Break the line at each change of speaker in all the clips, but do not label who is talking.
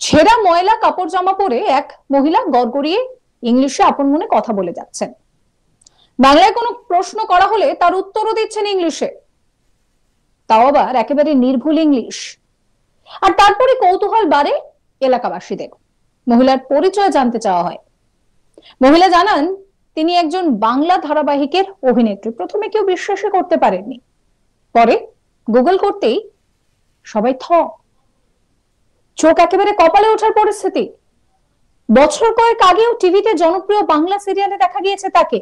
ছেঁড়া ময়লা কাপড় জামা পরে এক মহিলা গড়গড়িয়ে ইংলিশে আপন মনে কথা বলে যাচ্ছেন। বাংলায় কোনো প্রশ্ন করা হলে তার উত্তরও দিচ্ছেন ইংলিশে, তাও আবার একেবারে নির্ভুল ইংলিশ। আর তারপরে কৌতূহল বাড়ে এলাকাবাসীদের। মহিলার পরিচয় জানতে চাওয়া হয়। মহিলা জানান তিনি একজন বাংলা ধারাবাহিকের অভিনেত্রী। প্রথমে কেউ বিশ্বাসই করতে পারেননি, পরে গুগল করতেই সবাই চোখ একেবারে কপালে ওঠার পরিস্থিতি। বছর কয়েক আগেও টিভিতে জনপ্রিয় বাংলা সিরিয়ালে দেখা গিয়েছে তাকে।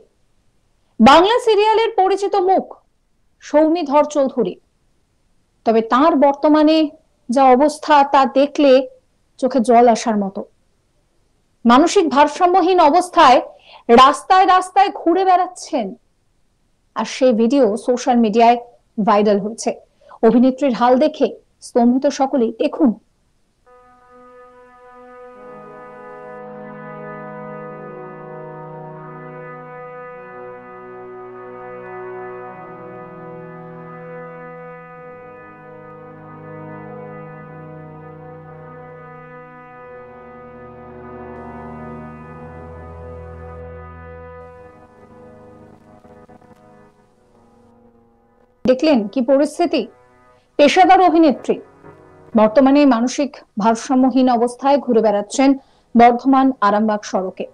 বাংলা সিরিয়ালের পরিচিত মুখ সৌমিধর চৌধুরী। তবে তার বর্তমানে যা অবস্থা তা দেখলে চোখে জল আসার মতো। মানসিক ভারসাম্যহীন অবস্থায় রাস্তায় রাস্তায় ঘুরে বেড়াচ্ছেন, আর সেই ভিডিও সোশ্যাল মিডিয়ায় ভাইরাল হয়েছে। অভিনেত্রীর হাল দেখে স্তম্ভিত সকলেই। দেখুন। দেখলেন কি পরিস্থিতি? পেশাদার অভিনেত্রী বর্তমানে মানসিক ভারসাম্যহীন অবস্থায় ঘুরে বেড়াচ্ছেন বর্ধমান আরামবাগ সড়কে।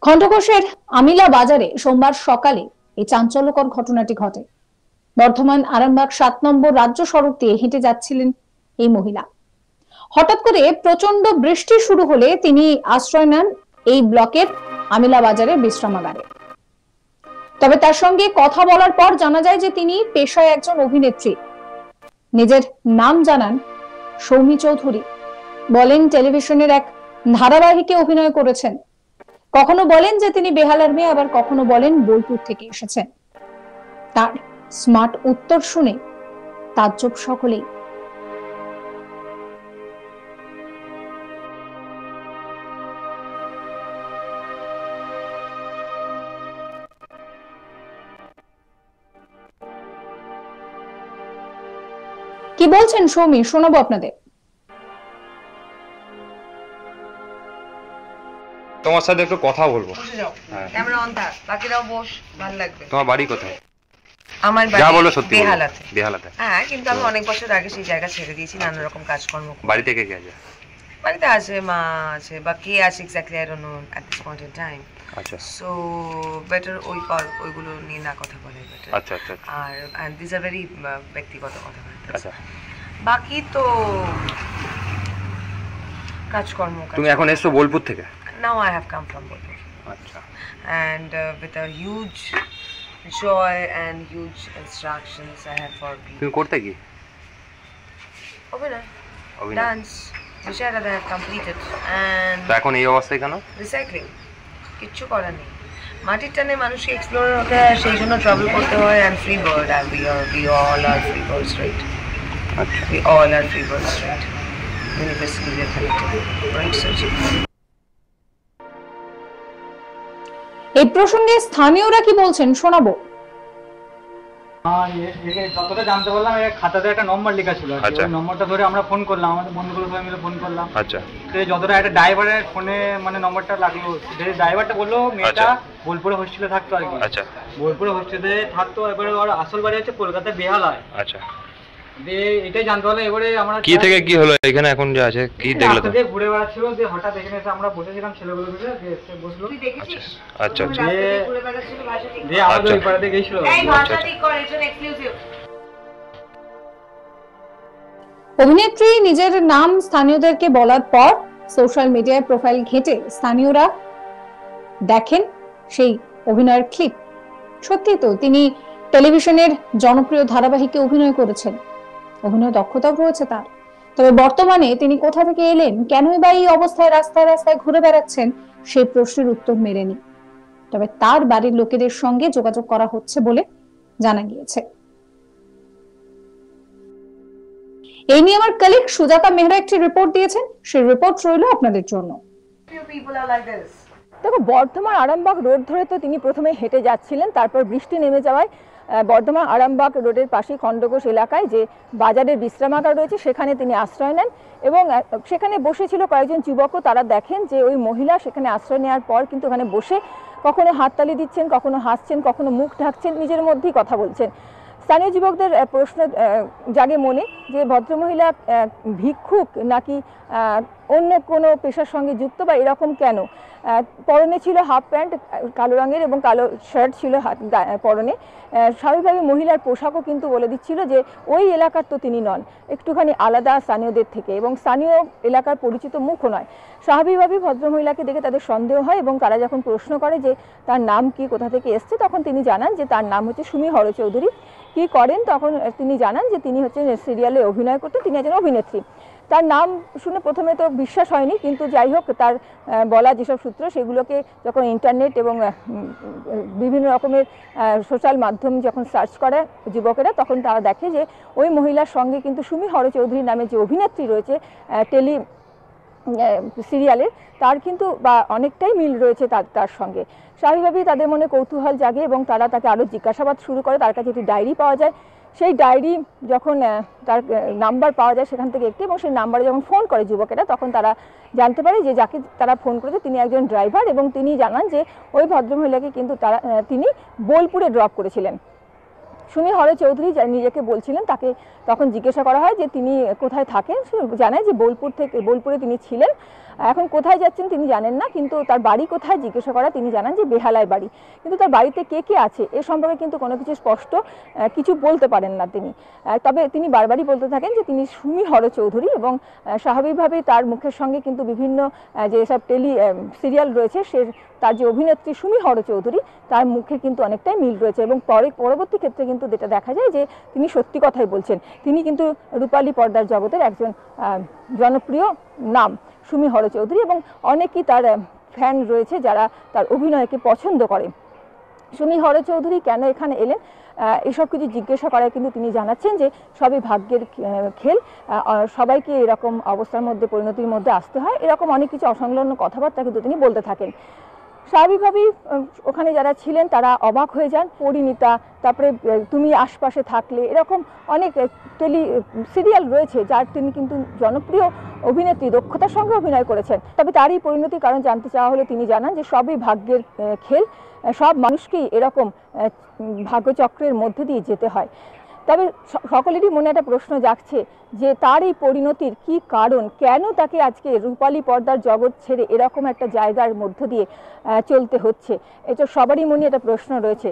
খণ্ডঘোষের আমিলা বাজারে সোমবার সকালে এই চাঞ্চল্যকর ঘটনাটি ঘটে। বর্ধমান আরামবাগ 7 নম্বর রাজ্য সড়ক দিয়ে হেঁটে যাচ্ছিলেন এই মহিলা। হঠাৎ করে প্রচন্ড বৃষ্টি শুরু হলে তিনি আশ্রয় নেন এই ব্লকের আমিলা বাজারের বিশ্রামাগারে। তবে তার সঙ্গে কথা বলার পর জানা যায় যে তিনি পেশায় একজন অভিনেত্রী। নিজের নাম জানান সৌমি চৌধুরী। বলেন টেলিভিশনের এক ধারাবাহিকে অভিনয় করেছেন। কখনো বলেন যে তিনি বেহালার মেয়ে, আবার কখনো বলেন বোলপুর থেকে এসেছেন। তার স্মার্ট উত্তর শুনে তাজ্জব সকলেই। কি বলছেন সৌমি, শোনাবো আপনাদের।
তোমার সাথে একটু কথা বলবো।
ক্যামেরা অন থাক, বাকিরাও বস, ভালো লাগবে।
তোমার বাড়ি কোথায়?
আমার বাড়ি
যা বলো সত্যি
বেহালাতে।
বেহালাতে?
হ্যাঁ, কিন্তু আমি অনেক বছর আগে সেই জায়গা ছেড়ে দিয়েছি নানা রকম কাজকর্ম।
বাড়ি থেকে কে আছে?
বাড়িতে আছে, মা আছে, বা কে আছে exactly I don't know at this point in time.
আচ্ছা,
সো বেটার ওইগুলো নিয়ে না কথা বলে বেটার।
আচ্ছা আচ্ছা।
আর দিস আর ভেরি ব্যক্তিগত কথা।
আচ্ছা,
বাকি তো কাজকর্ম।
তুমি এখন এসছো বোলপুর থেকে?
Now I have come from Bolpur.
আচ্ছা।
And with a huge joy and huge instructions I have for people.
তুমি করতে কি?
অভিনয়, dance, which I have completed. And
তো এখন এই অবস্থায় কেন?
রিসাইক্লিং, কিচ্ছু করার নেই। মাটির টানে মানুষকে এক্সপ্লোর হতে হয়, সেই জন্য ট্রাভেল করতে হয়। And free bird, and we all are free birds, right?
আচ্ছা,
We all are free birds, right? Universally we are connected, right? Searching.
এই প্রসঙ্গে স্থানীয়রা কি বলছেন শোনাবো।
যতটা জানতে পারলাম, খাতাতে একটা নম্বর লেখা ছিল। ওই নম্বরটা ধরে আমরা ফোন করলাম, আমাদের বন্ধুগুলো সবাই মিলে ফোন করলাম।
আচ্ছা।
যতটা একটা ড্রাইভারের ফোনে মানে নম্বরটা লাগলো, ড্রাইভারটা বললো মেয়েটা বোলপুরে হোস্টেলে থাকতো আর কি।
আচ্ছা।
বোলপুরে হোস্টেলে থাকতো, এবারে ওর আসল বাড়ি হচ্ছে কলকাতায় বেহালায়।
আচ্ছা।
এটাই জানতে পারলাম। এবারে আমরা
কি থেকে কি হলো এখানে এখন যে আছে কি দেখলে? তো
ঘুরে বেড়াচ্ছিল, যে হঠাৎ এখানে এসে আমরা বসেছিলাম, ছেলেগুলো মিলে এসে বসলো।
আচ্ছা আচ্ছা।
যে আমাদের ওই পাড়াতে গেছিল।
অভিনেত্রী নিজের নাম স্থানীয়দেরকে বলার পর সোশ্যাল মিডিয়ায় প্রোফাইল ঘেঁটে স্থানীয়রা দেখেন সেই অভিনয়ের ক্লিপ। সত্যি তো তিনি টেলিভিশনের জনপ্রিয় ধারাবাহিকে অভিনয় করেছেন, অভিনয় দক্ষতাও রয়েছে তার। তবে বর্তমানে তিনি কোথা থেকে এলেন, কেনই বা এই অবস্থায় রাস্তায় রাস্তায় ঘুরে বেড়াচ্ছেন, সেই প্রশ্নের উত্তর মেলেনি। তবে তার বাড়ির লোকেদের সঙ্গে যোগাযোগ করা হচ্ছে বলে জানা গিয়েছে। এই নিয়ে আমার কলিগ সুজাতা মেহরা একটি রিপোর্ট দিয়েছেন, সেই রিপোর্ট রইল আপনাদের জন্য।
দেখো, বর্ধমান আরামবাগ রোড ধরে তো তিনি প্রথমে হেঁটে যাচ্ছিলেন, তারপর বৃষ্টি নেমে যাওয়ায় বর্ধমান আরামবাগ রোডের পাশে খণ্ডঘোষ এলাকায় যে বাজারের বিশ্রামাগার রয়েছে সেখানে তিনি আশ্রয় নেন এবং সেখানে বসেছিল কয়েকজন যুবকও, তারা দেখেন যে ওই মহিলা সেখানে আশ্রয় নেওয়ার পর কিন্তু ওখানে বসে কখনো হাততালি দিচ্ছেন, কখনো হাসছেন, কখনো মুখ ঢাকছেন, নিজের মধ্যেই কথা বলছেন। স্থানীয় যুবকদের প্রশ্ন জাগে মনে যে ভদ্রমহিলা ভিক্ষুক নাকি অন্য কোনো পেশার সঙ্গে যুক্ত বা এরকম কেন। পরনে ছিল হাফ প্যান্ট কালো রঙের এবং কালো শার্ট ছিল পরনে। স্বাভাবিকভাবে মহিলার পোশাকও কিন্তু বলে দিচ্ছিল যে ওই এলাকার তো তিনি নন, একটুখানি আলাদা স্থানীয়দের থেকে, এবং স্থানীয় এলাকার পরিচিত মুখও নয়। স্বাভাবিকভাবেই ভদ্রমহিলাকে দেখে তাদের সন্দেহ হয় এবং তারা যখন প্রশ্ন করে যে তার নাম কি, কোথা থেকে এসছে, তখন তিনি জানান যে তার নাম হচ্ছে সুমি হর চৌধুরী। কি করেন তখন তিনি জানান যে তিনি হচ্ছেন সিরিয়ালে অভিনয় করতেন, তিনি একজন অভিনেত্রী। তার নাম শুনে প্রথমে তো বিশ্বাস হয়নি, কিন্তু যাই হোক তার বলা যেসব সূত্র সেগুলোকে যখন ইন্টারনেট এবং বিভিন্ন রকমের সোশ্যাল মাধ্যম যখন সার্চ করে যুবকেরা, তখন তারা দেখে যে ওই মহিলার সঙ্গে কিন্তু সুমি হর চৌধুরী নামে যে অভিনেত্রী রয়েছে টেলি সিরিয়ালের, তার কিন্তু বা অনেকটাই মিল রয়েছে তার সঙ্গে। স্বাভাবিকভাবেই তাদের মনে কৌতূহল জাগে এবং তারা তাকে আরও জিজ্ঞাসাবাদ শুরু করে। তার কাছে একটি ডায়েরি পাওয়া যায়, সেই ডায়েরি যখন তার নাম্বার পাওয়া যায় সেখান থেকে একটি, এবং সেই নাম্বারে যখন ফোন করে যুবকেরা তখন তারা জানতে পারে যে যাকে তারা ফোন করেছে তিনি একজন ড্রাইভার, এবং তিনি জানান যে ওই ভদ্রমহিলাকে কিন্তু তিনি বোলপুরে ড্রপ করেছিলেন। সুমি হর চৌধুরী নিজেকে বলছিলেন, তাকে তখন জিজ্ঞাসা করা হয় যে তিনি কোথায় থাকেন, সে জানায় যে বোলপুরে তিনি ছিলেন। এখন কোথায় যাচ্ছেন তিনি জানেন না, কিন্তু তার বাড়ি কোথায় জিজ্ঞাসা করা তিনি জানান যে বেহালায় বাড়ি, কিন্তু তার বাড়িতে কে কে আছে এ সম্পর্কে কিন্তু কোনো কিছু স্পষ্ট কিছু বলতে পারেন না তিনি। তবে তিনি বারবারই বলতে থাকেন যে তিনি সুমি হর চৌধুরী, এবং স্বাভাবিকভাবেই তার মুখের সঙ্গে কিন্তু বিভিন্ন যেসব সিরিয়াল রয়েছে তার যে অভিনেত্রী সুমি হর চৌধুরী তার মুখে কিন্তু অনেকটাই মিল রয়েছে, এবং পরবর্তী ক্ষেত্রে কিন্তু যেটা দেখা যায় যে তিনি সত্যি কথাই বলছেন। তিনি কিন্তু রূপালী পর্দার জগতের একজন জনপ্রিয় নাম সুমি হর চৌধুরী, এবং অনেকেই তার ফ্যান রয়েছে যারা তার অভিনয়কে পছন্দ করে। সুমি হর চৌধুরী কেন এখানে এলেন এসব কিছু জিজ্ঞাসা করায় কিন্তু তিনি জানাচ্ছেন যে সবই ভাগ্যের খেল, সবাইকে এরকম অবস্থার মধ্যে পরিণতির মধ্যে আসতে হয়, এরকম অনেক কিছু অসংলগ্ন কথাবার্তা কিন্তু তিনি বলতে থাকেন। স্বাভাবিকভাবেই ওখানে যারা ছিলেন তারা অবাক হয়ে যান। পরিণীতা, তারপরে তুমি আশপাশে থাকলে, এরকম অনেক সিরিয়াল রয়েছে যার তিনি কিন্তু জনপ্রিয় অভিনেত্রী, দক্ষতার সঙ্গে অভিনয় করেছেন। তবে তারই পরিণতির কারণ জানতে চাওয়া হলে তিনি জানান যে সবই ভাগ্যের খেল, সব মানুষকেই এরকম ভাগ্যচক্রের মধ্যে দিয়ে যেতে হয়। তবে সকলেরই মনে একটা প্রশ্ন জাগছে যে তার এই পরিণতির কি কারণ, কেন তাকে আজকে রূপালী পর্দার জগৎ ছেড়ে এরকম একটা জায়গার মধ্য দিয়ে চলতে হচ্ছে, এটা সবারই মনে একটা প্রশ্ন রয়েছে।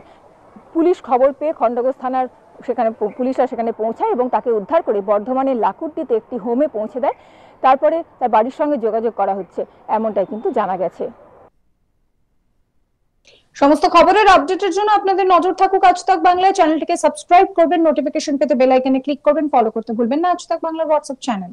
পুলিশ খবর পেয়ে খণ্ডঘোষ থানার পুলিশরা সেখানে পৌঁছায় এবং তাকে উদ্ধার করে বর্ধমানের লাকুরদিতে একটি হোমে পৌঁছে দেয়। তারপরে তার বাড়ির সঙ্গে যোগাযোগ করা হচ্ছে, এমনটাই কিন্তু জানা গেছে।
সমস্ত খবরের আপডেটের জন্য আপনাদের নজর থাকুক আজ তাক বাংলায়। চ্যানেলটিকে সাবস্ক্রাইব করবেন, নোটিফিকেশন পেতে বেল আইকনে ক্লিক করবেন, ফলো করতে ভুলবেন না আজ তাক বাংলার হোয়াটসঅ্যাপ চ্যানেল।